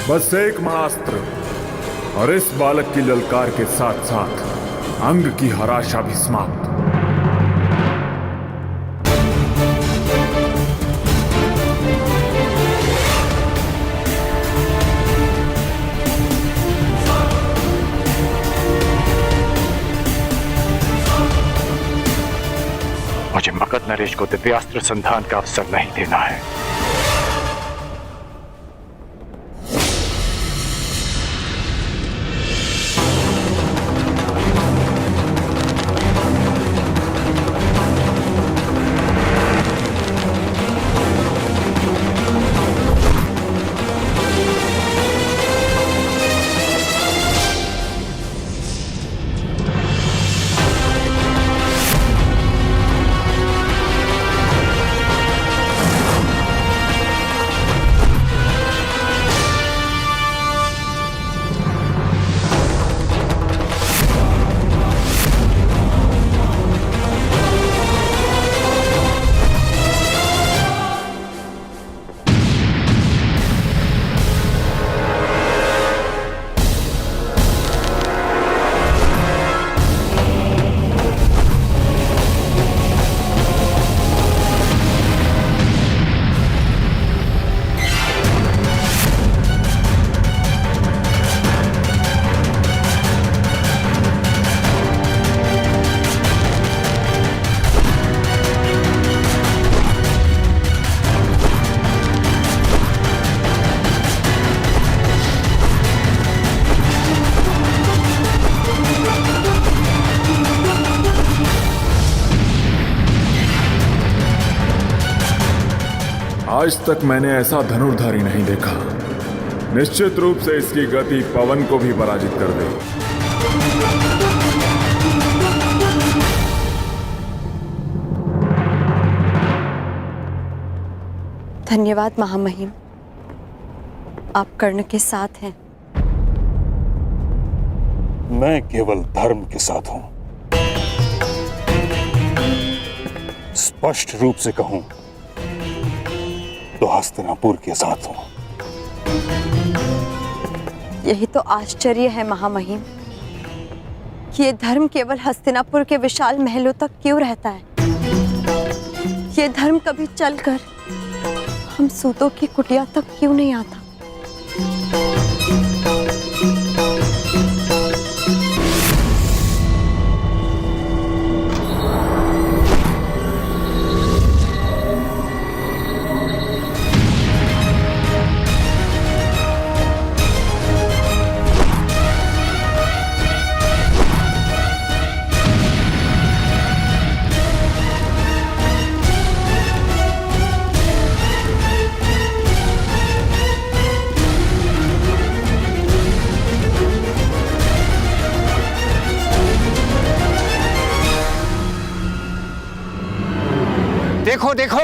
बस एक महाअस्त्र और इस बालक की ललकार के साथ साथ अंग की हर आशा भी समाप्त। मुझे मगध नरेश को दिव्यास्त्र संधान का अवसर नहीं देना है। आज तक मैंने ऐसा धनुर्धारी नहीं देखा। निश्चित रूप से इसकी गति पवन को भी पराजित कर दे। धन्यवाद महामहिम, आप कर्ण के साथ हैं। मैं केवल धर्म के साथ हूं। स्पष्ट रूप से कहूं तो हस्तिनापुर के साथ हूं। यही तो आश्चर्य है महामहिम कि ये धर्म केवल हस्तिनापुर के विशाल महलों तक क्यों रहता है। ये धर्म कभी चलकर हम सूतों की कुटिया तक क्यों नहीं आता। देखो देखो,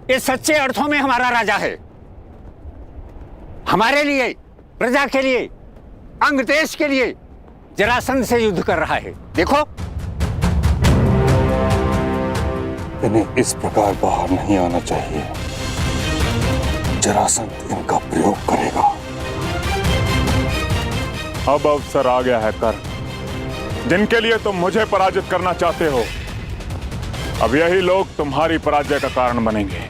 ये सच्चे अर्थों में हमारा राजा है। हमारे लिए, प्रजा के लिए, अंग देश के लिए जरासंध से युद्ध कर रहा है। देखो, इन्हें इस प्रकार बाहर नहीं आना चाहिए। जरासंध इनका प्रयोग करेगा। अब अवसर आ गया है कर्ण, जिनके लिए तुम मुझे पराजित करना चाहते हो। अब यही लोग तुम्हारी पराजय का कारण बनेंगे।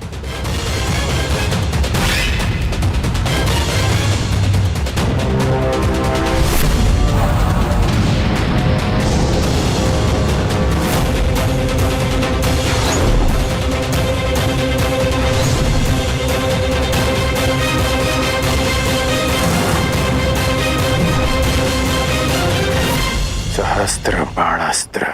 सहस्त्र बाणास्त्र।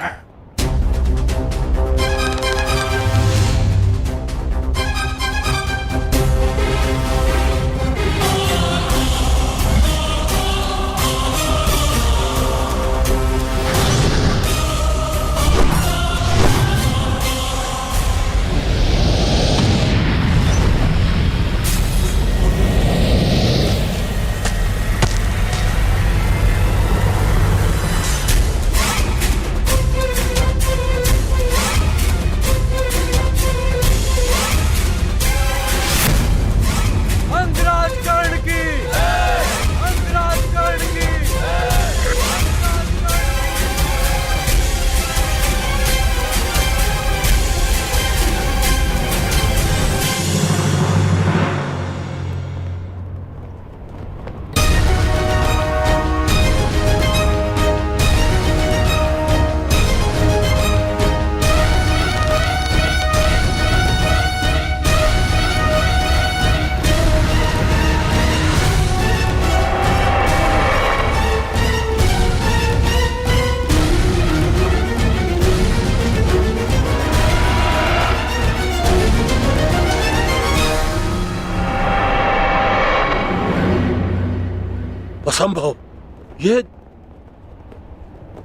असंभव।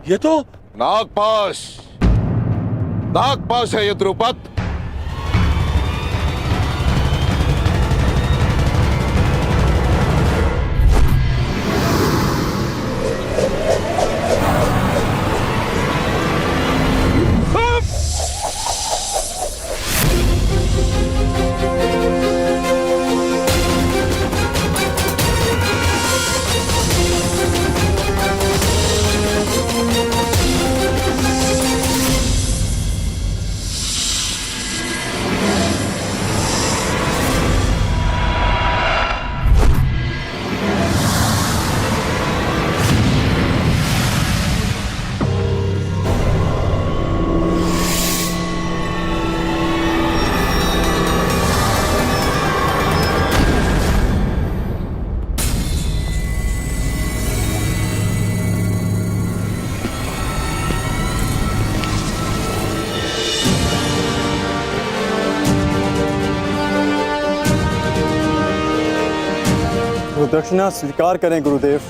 ये तो नागपाश, नागपाश है ये द्रुपद। तो दक्षिणा स्वीकार करें गुरुदेव।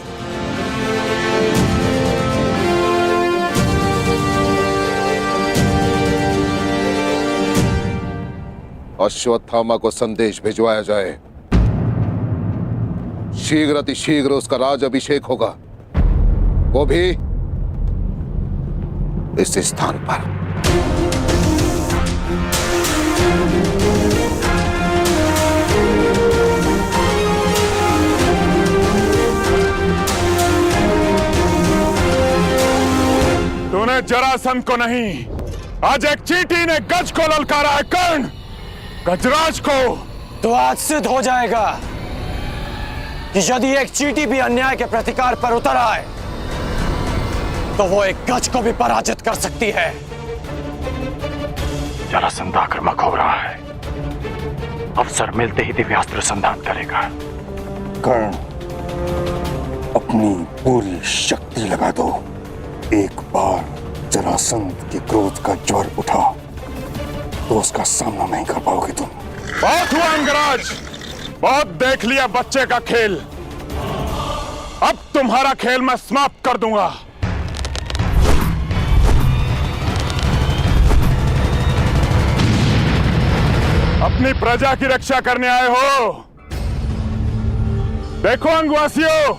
अश्वत्थामा को संदेश भिजवाया जाए, शीघ्र अतिशीघ्र उसका राज अभिषेक होगा, वो भी इस स्थान पर। तूने जरासंध को नहीं, आज एक चींटी ने गज को ललकारा है। कर्ण, गजराज को। तो आज सिद्ध हो जाएगा कि यदि एक चींटी भी अन्याय के प्रतिकार पर उतर आए तो वो एक गज को भी पराजित कर सकती है। जरासंध आक्रामक हो रहा है, अवसर मिलते ही दिव्यास्त्र संधान करेगा। कर्ण, अपनी पूरी शक्ति लगा दो। एक बार जरासंध के क्रोध का ज्वर उठा तो उसका सामना नहीं कर पाओगे तुम। बहुत हुआ अंगराज, बहुत देख लिया बच्चे का खेल। अब तुम्हारा खेल मैं समाप्त कर दूंगा। अपनी प्रजा की रक्षा करने आए हो। देखो अंगवासियों,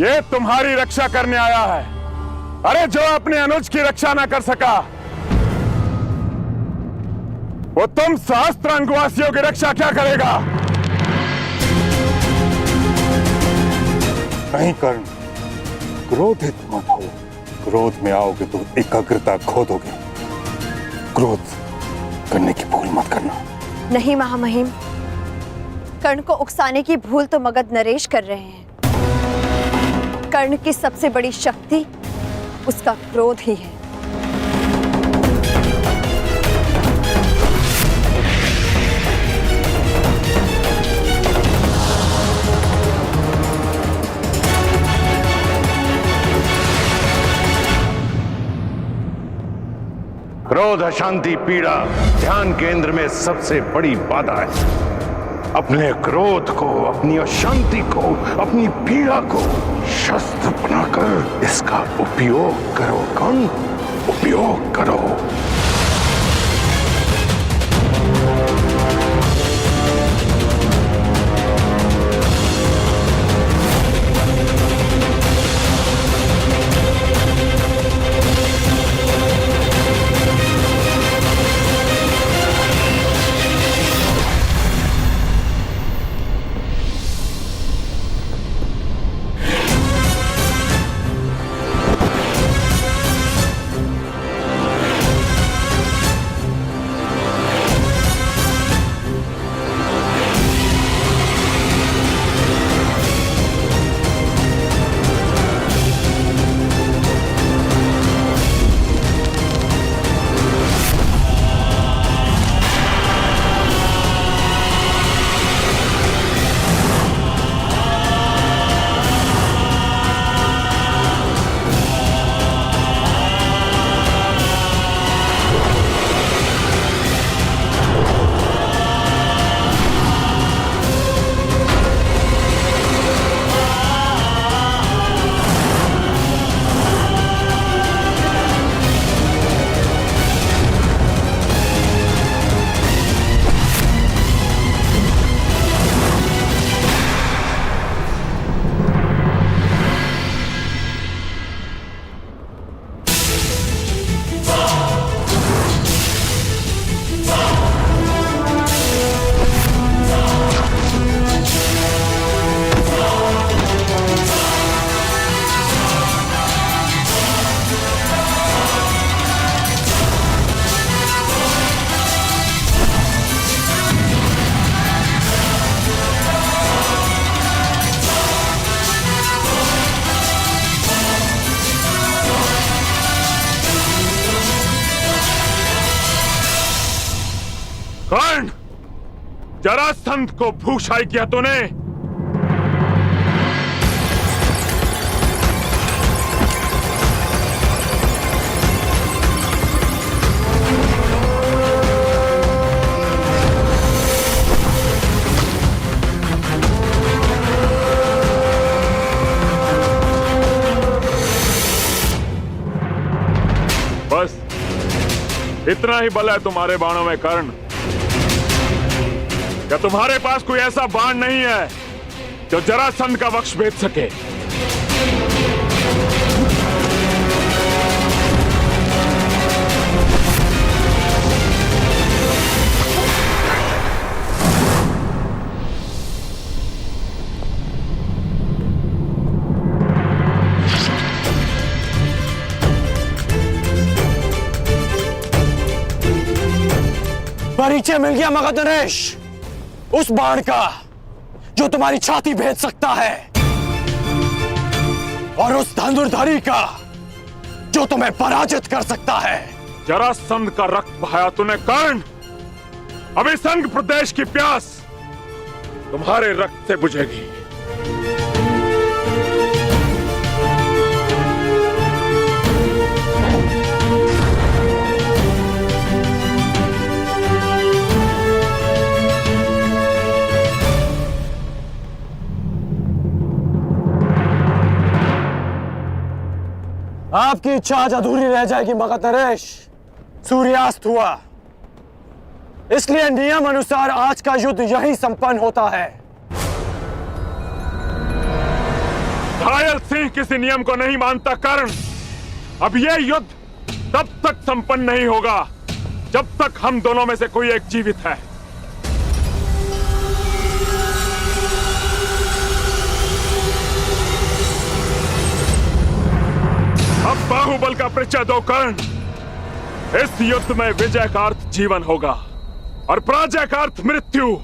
ये तुम्हारी रक्षा करने आया है। अरे जो अपने अनुज की रक्षा ना कर सका, वो तुम सहस्त्र अंगवासियों की रक्षा क्या करेगा? नहीं कर्ण, क्रोधित मत हो। क्रोध में आओगे तो एकाग्रता खो दोगे। क्रोध करने की भूल मत करना। नहीं महामहिम, कर्ण को उकसाने की भूल तो मगध नरेश कर रहे हैं। कर्ण की सबसे बड़ी शक्ति उसका क्रोध ही है। क्रोध, अशांति, पीड़ा ध्यान केंद्र में सबसे बड़ी बाधा है। अपने क्रोध को, अपनी अशांति को, अपनी पीड़ा को शस्त्र बनाकर इसका उपयोग करो। कर्ण, उपयोग करो। कर्ण, जरासंध को भूषाई किया तूने। बस इतना ही बल है तुम्हारे बाणों में कर्ण। क्या तुम्हारे पास कोई ऐसा बाण नहीं है जो जरासंध का वक्ष भेद सके? परिचय मिल गया मगधनरेश, उस बाण का जो तुम्हारी छाती भेद सकता है, और उस धनुर्धारी का जो तुम्हें पराजित कर सकता है। जरासंध का रक्त बहाया तूने कर्ण। अभी संघ प्रदेश की प्यास तुम्हारे रक्त से बुझेगी। आपकी इच्छा आज अधूरी रह जाएगी मगधनरेश। सूर्यास्त हुआ, इसलिए नियम अनुसार आज का युद्ध यहीं संपन्न होता है। घायल सिंह किसी नियम को नहीं मानता कर्ण। अब यह युद्ध तब तक संपन्न नहीं होगा जब तक हम दोनों में से कोई एक जीवित है। अब बाहुबल का परिचय दो कर्ण। इस युद्ध में विजय का अर्थ जीवन होगा और पराजय का अर्थ मृत्यु।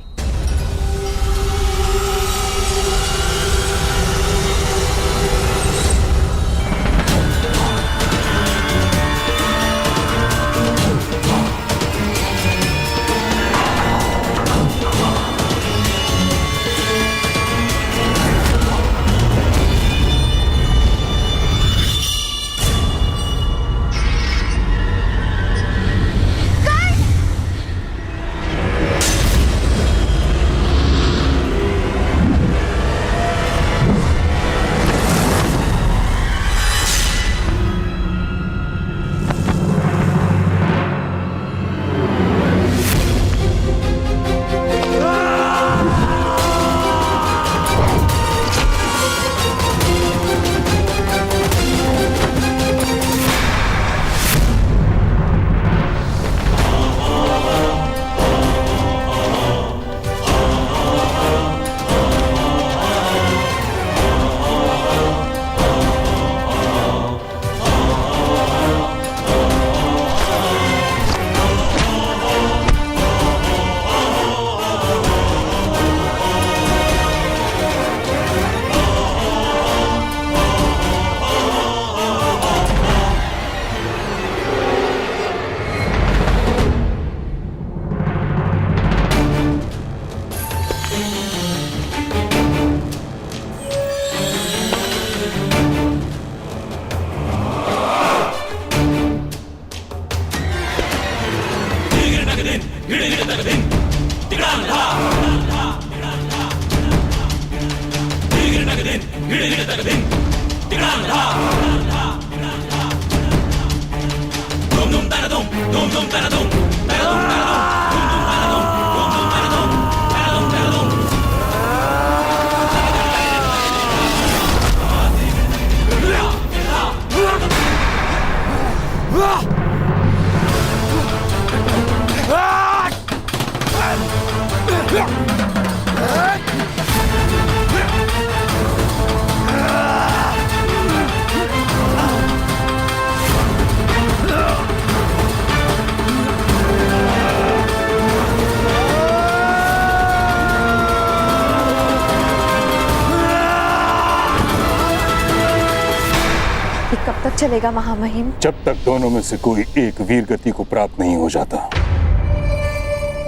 कब तक चलेगा महामहिम? जब तक दोनों में से कोई एक वीर गति को प्राप्त नहीं हो जाता।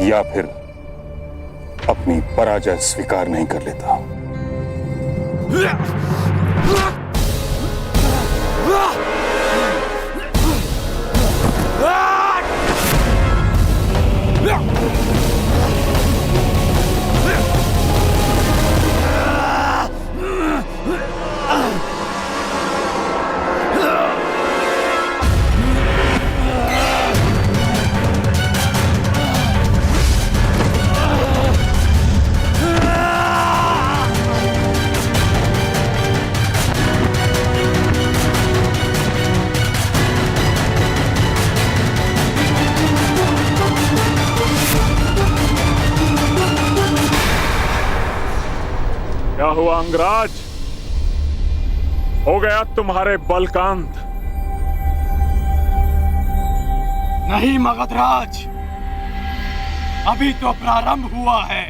या फिर अपनी पराजय स्वीकार नहीं कर लेता। क्या हुआ अंगराज? हो गया तुम्हारे बल का अंत? नहीं मगधराज, अभी तो प्रारंभ हुआ है।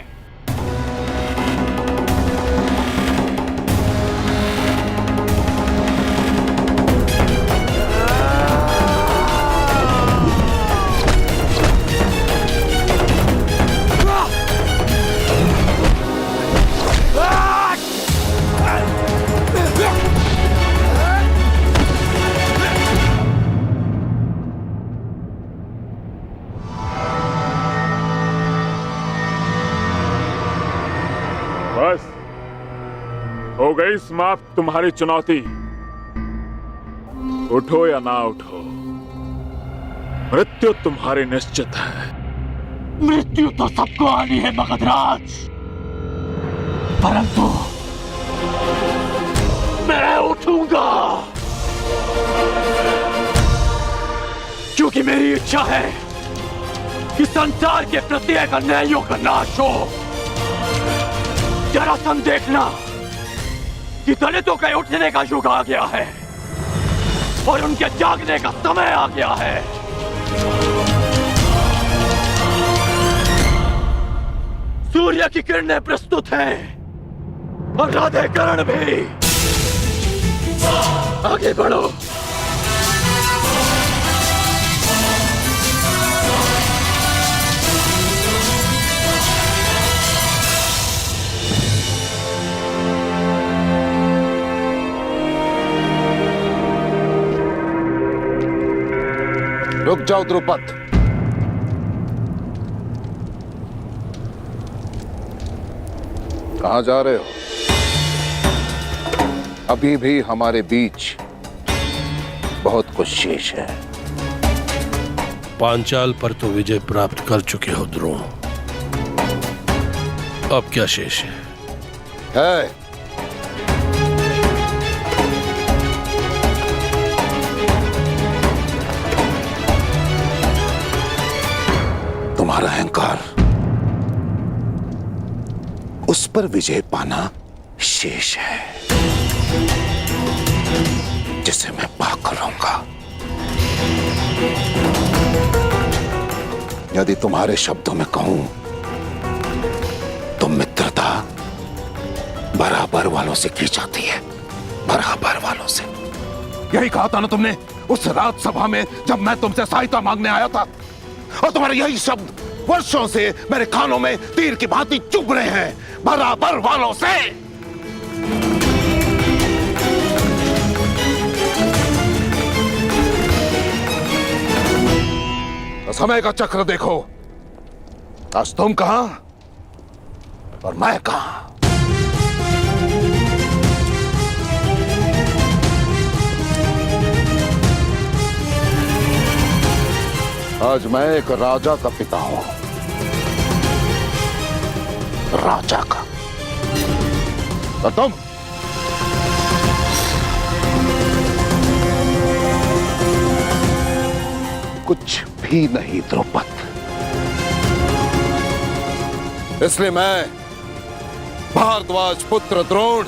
बस हो गई समाप्त तुम्हारी चुनौती। उठो या ना उठो, मृत्यु तुम्हारी निश्चित है। मृत्यु तो सबको आनी है मगधराज, परंतु मैं उठूंगा, क्योंकि मेरी इच्छा है कि संसार के प्रत्येक अन्यायों का नाश हो। जरासंध देखना कि दलितों के उठने का युग आ गया है और उनके जागने का समय आ गया है। सूर्य की किरणें प्रस्तुत हैं और राधे कर्ण भी। आगे बढ़ो। रुक जाओ द्रुपद। कहां जा रहे हो? अभी भी हमारे बीच बहुत कुछ शेष है। पांचाल पर तो विजय प्राप्त कर चुके हो द्रोण, अब क्या शेष है? तुम्हारा अहंकार, उस पर विजय पाना शेष है, जिसे मैं पाकर रहूंगा। यदि तुम्हारे शब्दों में कहूं तो मित्रता बराबर वालों से की जाती है, बराबर वालों से। यही कहा था ना तुमने उस रात सभा में जब मैं तुमसे सहायता मांगने आया था, और तुम्हारे यही शब्द वर्षों से मेरे कानों में तीर की भांति चुभ रहे हैं, बराबर वालों से। तो समय का चक्र देखो, आज तुम कहां और मैं कहां। आज मैं एक राजा का पिता हूं, राजा का। और तुम कुछ भी नहीं द्रुपद। इसलिए मैं भारद्वाज पुत्र द्रोण,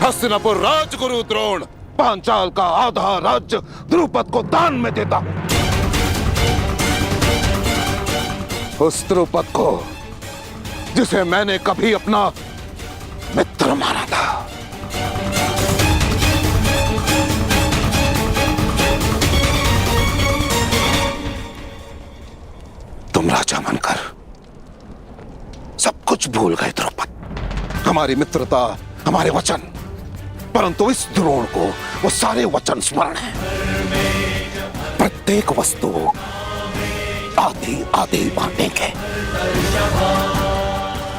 हस्तिनापुर राजगुरु द्रोण, पांचाल का आधा राज्य द्रुपद को दान में देता हूं। उस द्रुपद को जिसे मैंने कभी अपना मित्र माना था। तुम राजा बनकर सब कुछ भूल गए द्रौपद, हमारी मित्रता, हमारे वचन, परंतु इस द्रोण को वो सारे वचन स्मरण है। प्रत्येक वस्तु आधी आधी बांटेंगे।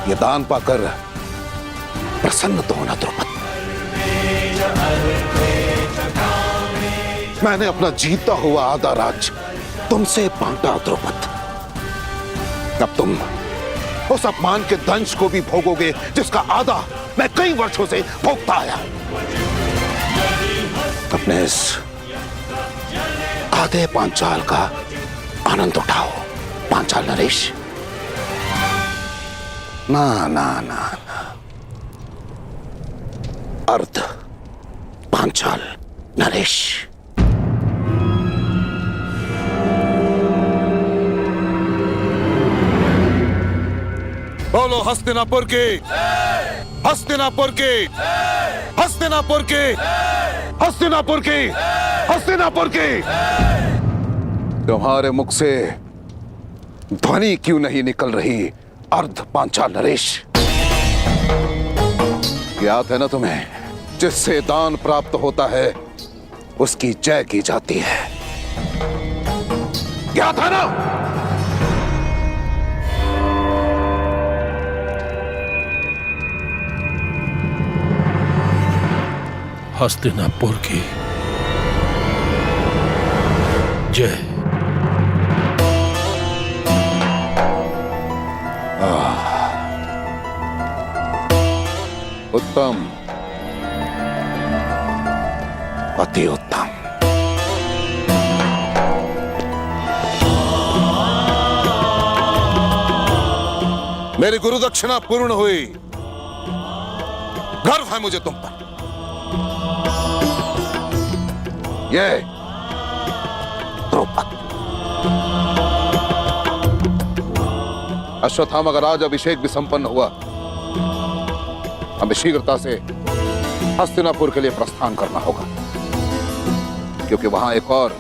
ये दान पाकर प्रसन्न तो होना द्रौपद। मैंने अपना जीता हुआ आधा राज्य तुमसे बांटा द्रौपद। अब तुम उस अपमान के दंश को भी भोगोगे जिसका आधा मैं कई वर्षों से भोगता आया। अपने इस आधे पांचाल का आनंद उठाओ पांचाल नरेश। ना ना ना ना, अर्ध पांचाल नरेश। बोलो हस्तिनापुर की, हस्तिनापुर की, हस्तिनापुर की, हस्तिनापुर की, हस्तिनापुर की। तुम्हारे मुख से ध्वनि क्यों नहीं निकल रही अर्ध पांचाल नरेश? याद है ना तुम्हें, जिससे दान प्राप्त होता है उसकी जय की जाती है। याद है ना? हस्तिनापुर की जय। उत्तम, अति उत्तम। मेरी गुरु दक्षिणा पूर्ण हुई। गर्व है मुझे तुम पर। ये द्रौपद, अश्वत्थामा का राज अभिषेक भी संपन्न हुआ। हमें शीघ्रता से हस्तिनापुर के लिए प्रस्थान करना होगा, क्योंकि वहां एक और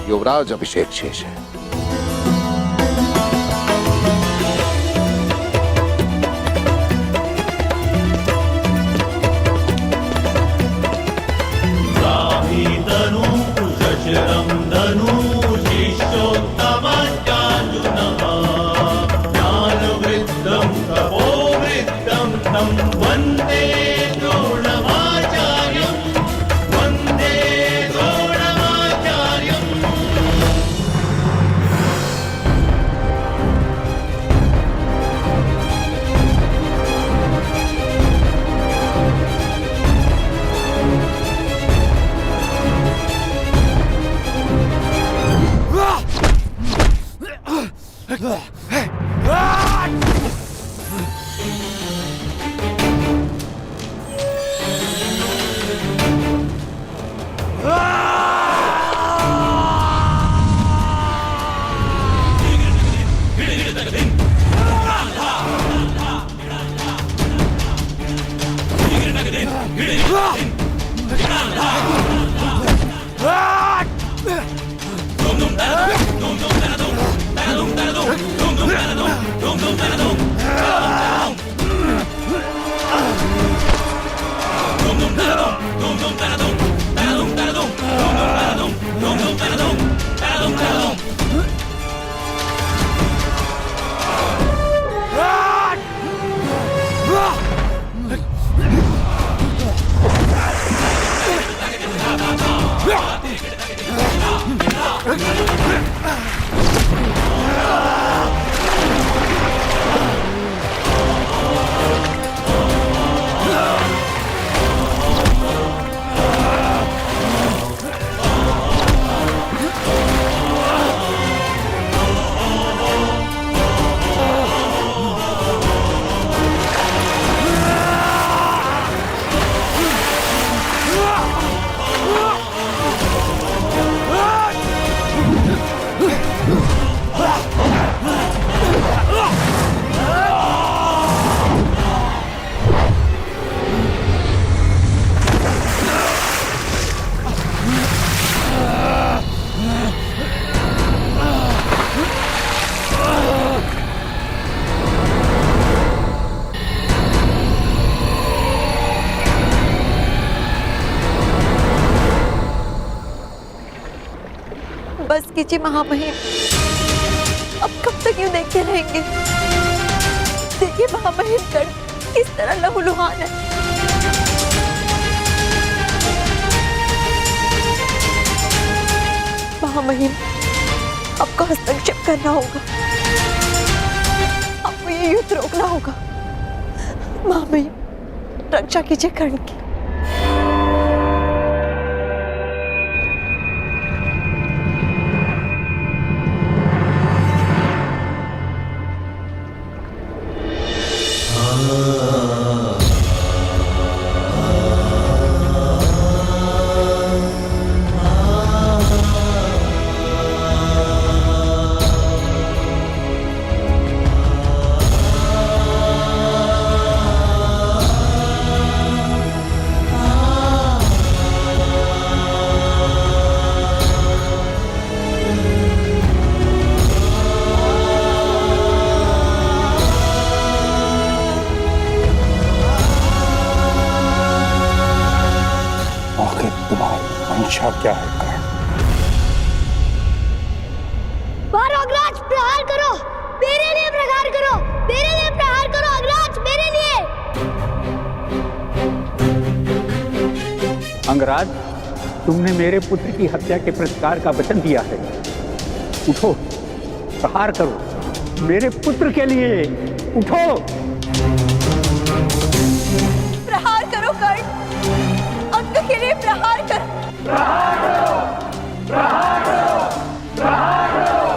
युवराज अभिषेक शेष है। बस कीजिए महामहिम, अब कब तक यूं देखते रहेंगे? देखिए महामहिम कर्ण किस तरह लहूलुहान है। महामहिम, आपको हस्तक्षेप करना होगा, आपको ये युद्ध रोकना होगा। महामहिम, रक्षा कीजिए कर्ण की। आखिर तुम्हारी मंशा क्या है कर्ण? मारो अग्रराज, प्रहार करो, मेरे लिए प्रहार करो, मेरे लिए प्रहार करो अग्रराज, मेरे लिए। अंगराज, तुमने मेरे पुत्र की हत्या के प्रतिकार का वचन दिया है। उठो, प्रहार करो, मेरे पुत्र के लिए उठो। प्रहार करो कर्ण, अंग के लिए प्रहार करो। प्रहार करो, प्रहार करो, प्रहार करो।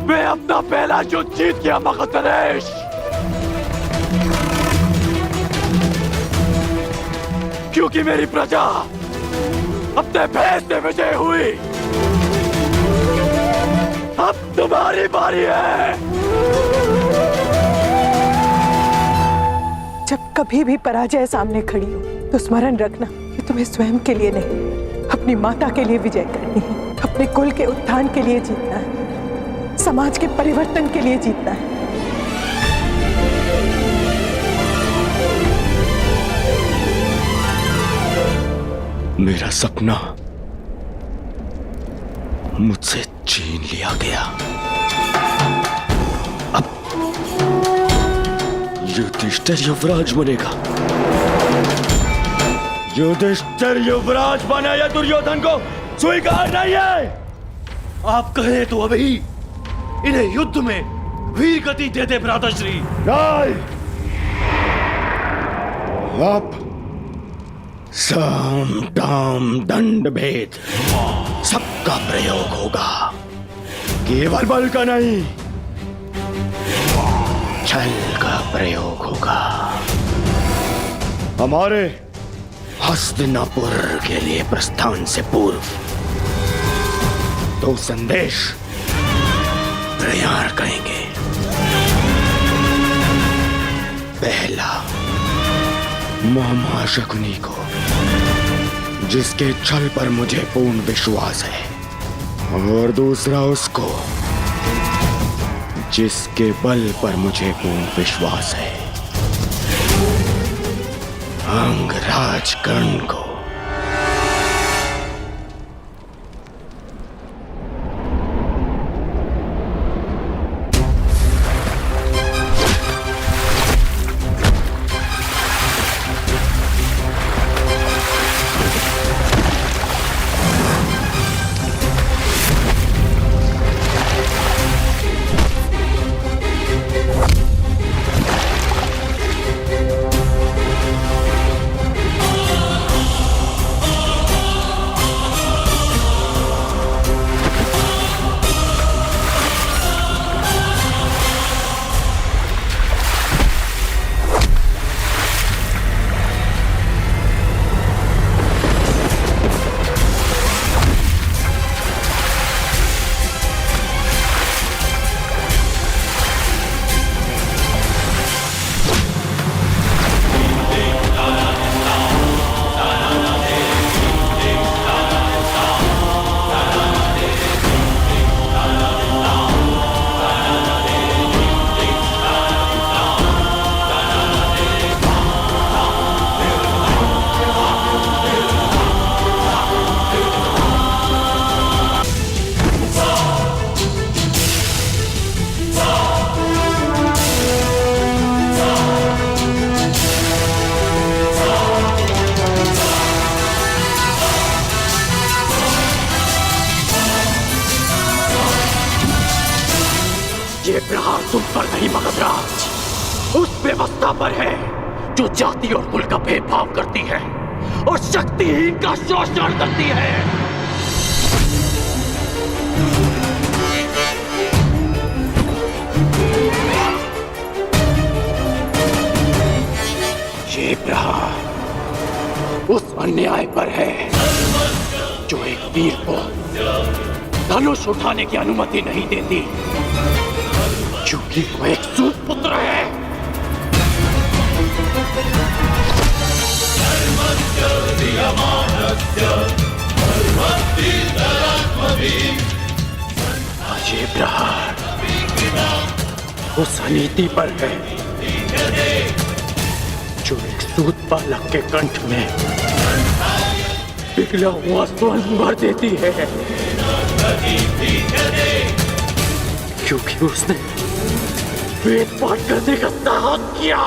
मैं अपना पहला युद्ध जीत गया मगधनरेश। क्योंकि मेरी प्रजा अपने भेद से विजय हुई। अब तुम्हारी बारी है। जब कभी भी पराजय सामने खड़ी हो तो स्मरण रखना कि तुम्हें स्वयं के लिए नहीं, अपनी माता के लिए विजय करनी है, अपने कुल के उत्थान के लिए जीतना है, समाज के परिवर्तन के लिए जीतना है। मेरा सपना मुझसे छीन लिया गया। अब युधिष्ठिर युवराज बनेगा। युधिष्ठिर युवराज बना या दुर्योधन को स्वीकार नहीं है। आप कहें तो अभी इन्हें युद्ध में वीर गति दे दे भ्राताश्री। नहीं, अब साम दाम दंड भेद सबका प्रयोग होगा। केवल बल का नहीं, छल का प्रयोग होगा। हमारे हस्तिनापुर के लिए प्रस्थान से पूर्व 2 संदेश तैयार करेंगे। पहला, मामा शकुनी को, जिसके छल पर मुझे पूर्ण विश्वास है, और दूसरा उसको जिसके बल पर मुझे पूर्ण विश्वास है, अंगराज कर्ण को। ये प्रहार तुम पर नहीं मगधराज, उस व्यवस्था पर है जो जाति और कुल का भेदभाव करती है और शक्तिहीन का शोषण करती है। ये प्रहार उस अन्याय पर है जो एक वीर को धनुष उठाने की अनुमति नहीं देती, क्योंकि वो एक सूत पुत्र है। ये प्रहार उस अनीति पर है जो एक सूत बालक के कंठ में पिघला हुआ स्वर्ण भर देती है, क्योंकि उसने वेद पाठ करने का साहस किया।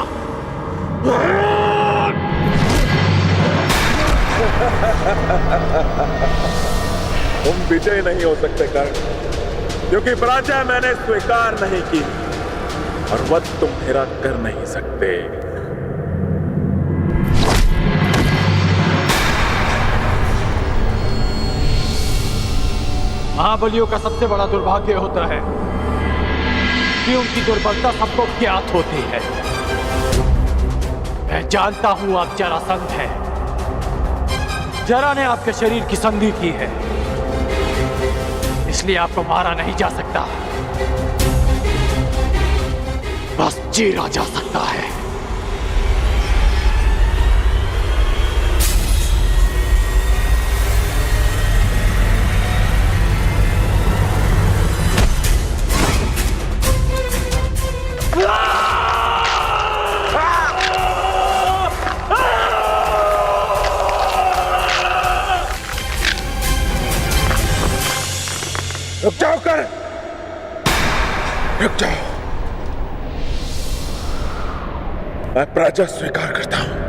तुम विजय नहीं हो सकते कर्ण, क्योंकि पराजय मैंने स्वीकार नहीं की और वध तुम मेरा कर नहीं सकते। महाबलियों का सबसे बड़ा दुर्भाग्य होता है कि उनकी दुर्बलता सबको ज्ञात होती है। मैं जानता हूं आप जरासंध हैं। जरा ने आपके शरीर की संधि की है, इसलिए आपको मारा नहीं जा सकता, बस चीरा जा सकता है। रुक जाओ कर, रुक जाओ। मैं पराजय स्वीकार करता हूं।